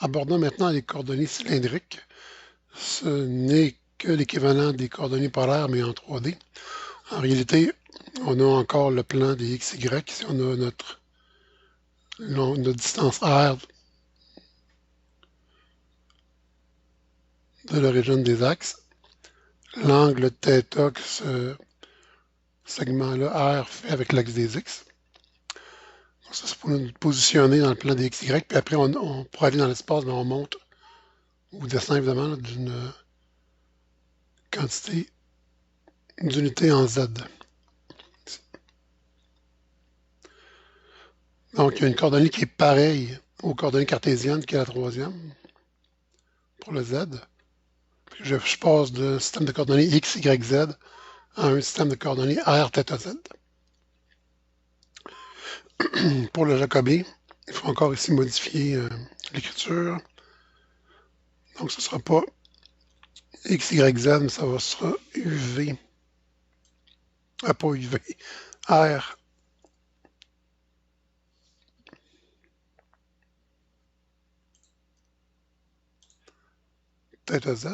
Abordons maintenant les coordonnées cylindriques. Ce n'est que l'équivalent des coordonnées polaires, mais en 3D. En réalité, on a encore le plan des x, y. Ici, on a notre distance r de l'origine des axes. L'angle θ que ce segment-là, R, fait avec l'axe des x. Donc ça, c'est pour nous positionner dans le plan des x, y. Puis après, pour aller dans l'espace, on monte ou descend évidemment d'une quantité d'unités en z. Donc, il y a une coordonnée qui est pareille aux coordonnées cartésiennes, qui est la troisième, pour le z. Puis je passe d'un système de coordonnées x, y, z à un système de coordonnées r, θ, z. Pour le jacobien, il faut encore ici modifier l'écriture. Donc, ce ne sera pas x, y, z, mais ça sera uv. Pas uv. R. θ, z.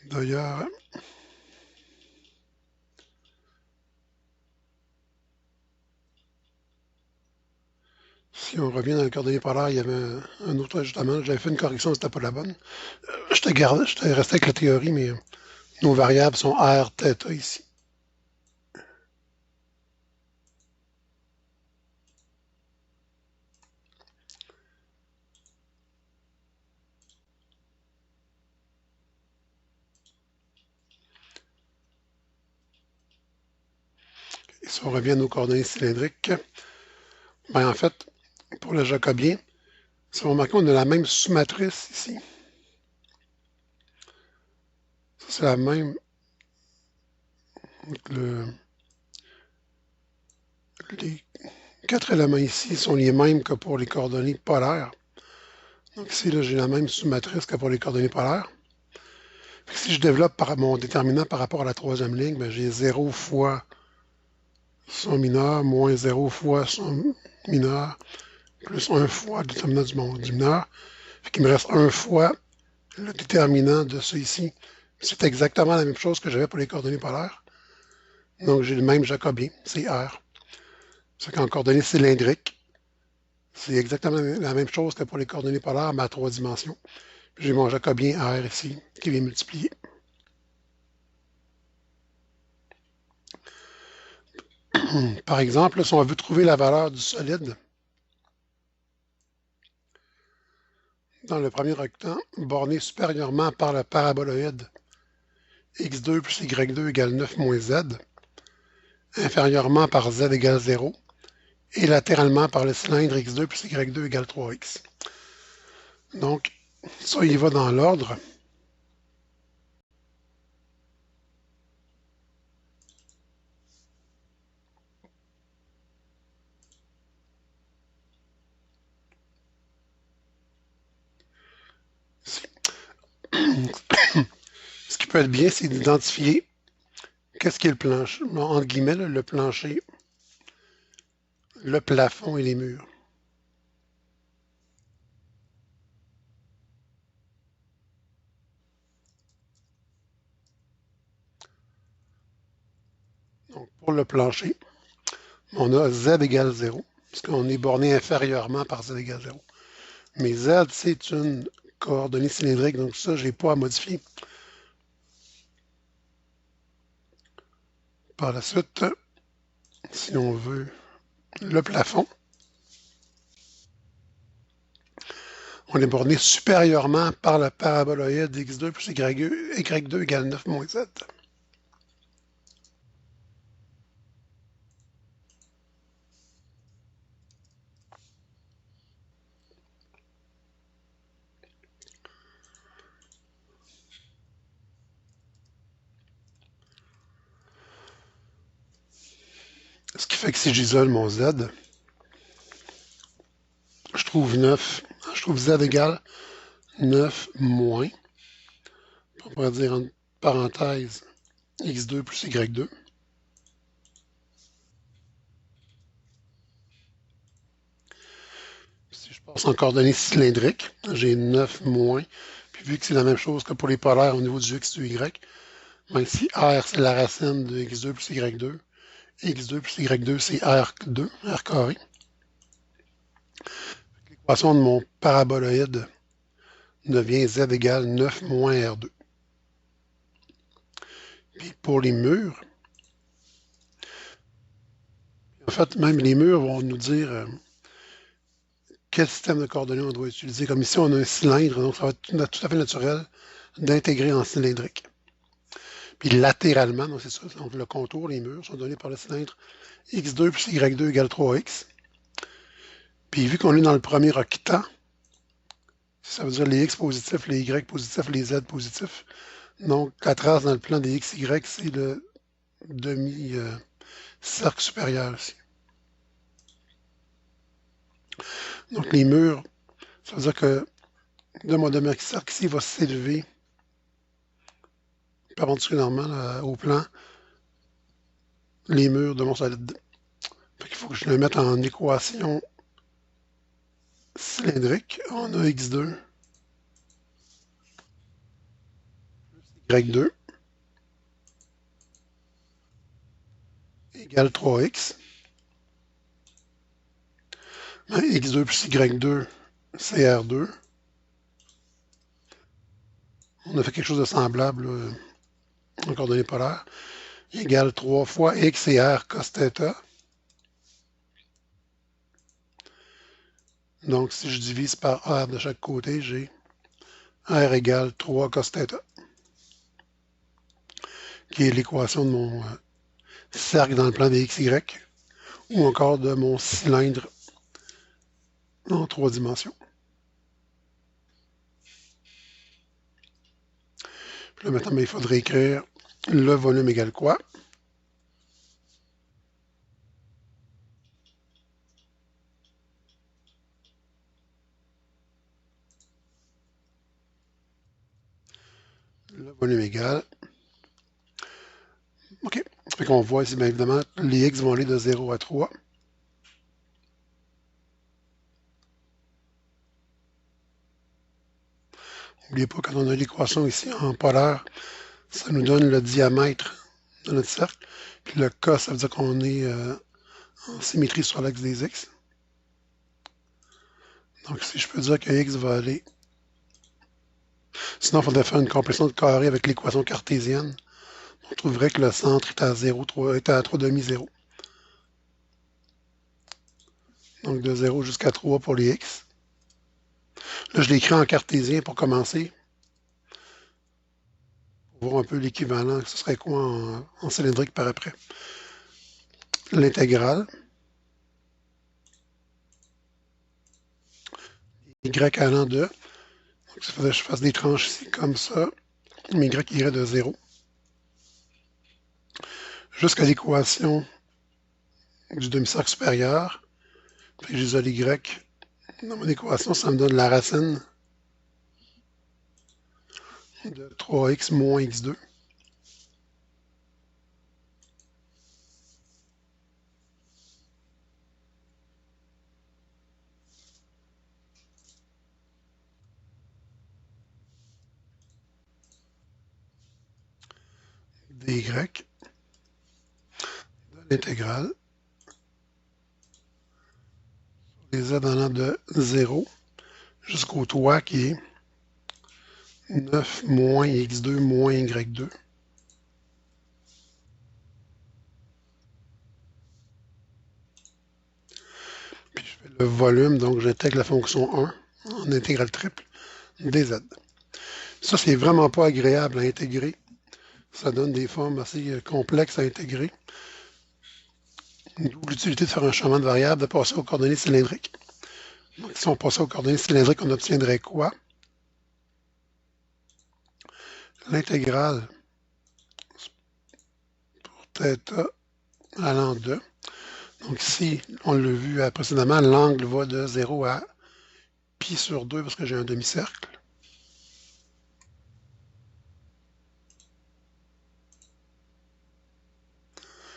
D'ailleurs, si on revient dans les coordonnées polaires, il y avait un autre ajustement. J'avais fait une correction, c'était pas la bonne. J'étais resté avec la théorie, mais nos variables sont r, θ ici. Et si on revient à nos coordonnées cylindriques, ben en fait, pour le jacobien, si vous remarquez, on a la même sous-matrice ici. Ça, c'est la même. Les quatre éléments ici sont les mêmes que pour les coordonnées polaires. Donc ici, là, j'ai la même sous-matrice que pour les coordonnées polaires. Si je développe mon déterminant par rapport à la troisième ligne, ben, j'ai 0 fois son mineur, moins 0 fois son mineur, plus 1 fois le déterminant du mineur. Fait qu'il me reste 1 fois le déterminant de ça ici. C'est exactement la même chose que j'avais pour les coordonnées polaires. Donc j'ai le même jacobien, c'est R. C'est qu'en coordonnées cylindriques, c'est exactement la même chose que pour les coordonnées polaires, mais à 3 dimensions. J'ai mon jacobien R ici, qui vient multiplier. Par exemple, si on veut trouver la valeur du solide, dans le premier octant, borné supérieurement par le paraboloïde x2 plus y2 égale 9 moins z, inférieurement par z égale 0, et latéralement par le cylindre x2 plus y2 égale 3x. Donc, ça, il va dans l'ordre. Ce qui peut être bien, c'est d'identifier qu'est-ce qui est le plancher, entre guillemets, le plancher, le plafond et les murs. Donc, pour le plancher, on a z égale 0, puisqu'on est borné inférieurement par z égale 0. Mais z, c'est une coordonnée cylindrique, donc ça, je n'ai pas à modifier. Par la suite, si on veut le plafond, on est borné supérieurement par le paraboloïde x2 plus y2 égale 9 moins z. Ce qui fait que si j'isole mon Z, je trouve Z égale 9 moins, on pourrait dire en parenthèse x2 plus y2. Si je passe en coordonnées cylindriques, j'ai 9 moins, puis vu que c'est la même chose que pour les polaires au niveau du x du y, ben ici R c'est la racine de x2 plus y2, x2 plus y2 c'est R2, R carré. L'équation de mon paraboloïde devient z égale 9 moins R2. Puis pour les murs, en fait, même les murs vont nous dire quel système de coordonnées on doit utiliser. Comme ici, on a un cylindre, donc ça va être tout à fait naturel d'intégrer en cylindrique. Puis latéralement, donc c'est ça, donc le contour, les murs sont donnés par le cylindre x2 plus y2 égale 3x. Puis vu qu'on est dans le premier octant, ça veut dire les x positifs, les y positifs, les z positifs. Donc la trace dans le plan des x, y, c'est le demi-cercle supérieur ici. Donc les murs, ça veut dire que mon demi-cercle ici va s'élever perpendiculairement là, au plan les murs de mon solide. Il faut que je le mette en équation cylindrique. On a x2 plus y2 égale 3x. x2 plus y2, c'est R2. On a fait quelque chose de semblable en coordonnées polaires. Égale 3 fois x et r cos θ. Donc, si je divise par r de chaque côté, j'ai r égale 3 cos θ, qui est l'équation de mon cercle dans le plan des x, y, ou encore de mon cylindre en 3 dimensions. Puis là, maintenant, il faudrait écrire le volume égale quoi? Le volume égale. OK. Fait qu'on voit ici, bien évidemment, les x vont aller de 0 à 3. N'oubliez pas, quand on a l'équation ici en polaire, ça nous donne le diamètre de notre cercle. Puis le K, ça veut dire qu'on est en symétrie sur l'axe des x. Donc si je peux dire que x va aller... Sinon, il faudrait faire une complétion de carré avec l'équation cartésienne. On trouverait que le centre est à 0, est à 3 demi-0. Donc de 0 jusqu'à 3 pour les x. Là, je l'écris en cartésien pour commencer. Pour voir un peu l'équivalent, ce serait quoi en cylindrique par après. L'intégrale. Y allant de. Donc, ça faisait que je fasse des tranches ici comme ça. Mais y irait de 0 jusqu'à l'équation du demi-cercle supérieur. Puis j'isole y dans mon équation, ça me donne la racine de 3x moins x2. dy de l'intégrale les z allant de 0 jusqu'au toit qui est 9 moins x2 moins y2. Puis je fais le volume, donc j'intègre la fonction 1 en intégrale triple dz. Ça, c'est vraiment pas agréable à intégrer. Ça donne des formes assez complexes à intégrer. D'où l'utilité de faire un changement de variable, de passer aux coordonnées cylindriques. Donc, si on passait aux coordonnées cylindriques, on obtiendrait quoi? L'intégrale pour θ allant de. Donc ici, on l'a vu précédemment, l'angle va de 0 à pi sur 2 parce que j'ai un demi-cercle.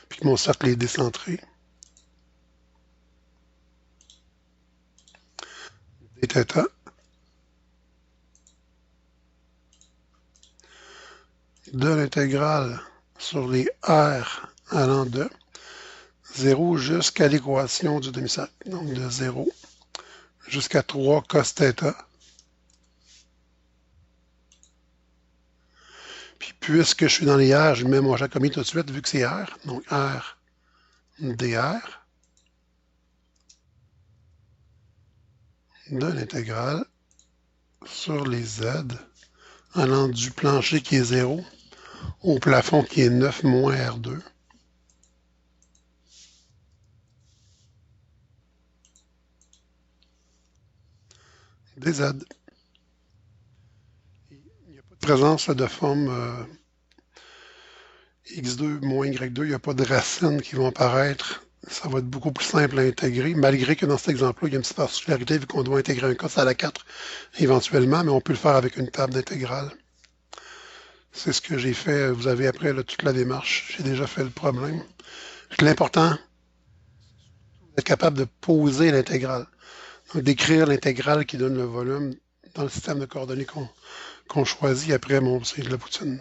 Puis mon cercle est décentré. Dθ de l'intégrale sur les r allant de 0 jusqu'à l'équation du demi-cercle. Donc de 0 jusqu'à 3 cos θ. Puis puisque je suis dans les r, je mets mon Jacobi tout de suite vu que c'est r. Donc r dr de l'intégrale sur les z allant du plancher qui est 0 au plafond qui est 9 moins R2. Dz. Il n'y a pas de présence de forme x2 moins y2, il n'y a pas de racines qui vont apparaître. Ça va être beaucoup plus simple à intégrer, malgré que dans cet exemple-là, il y a une petite particularité vu qu'on doit intégrer un cos à la 4 éventuellement, mais on peut le faire avec une table d'intégrale. C'est ce que j'ai fait. Vous avez après là, toute la démarche. J'ai déjà fait le problème. L'important, c'est d'être capable de poser l'intégrale. Donc d'écrire l'intégrale qui donne le volume dans le système de coordonnées qu'on choisit après mon c'est de la poutine.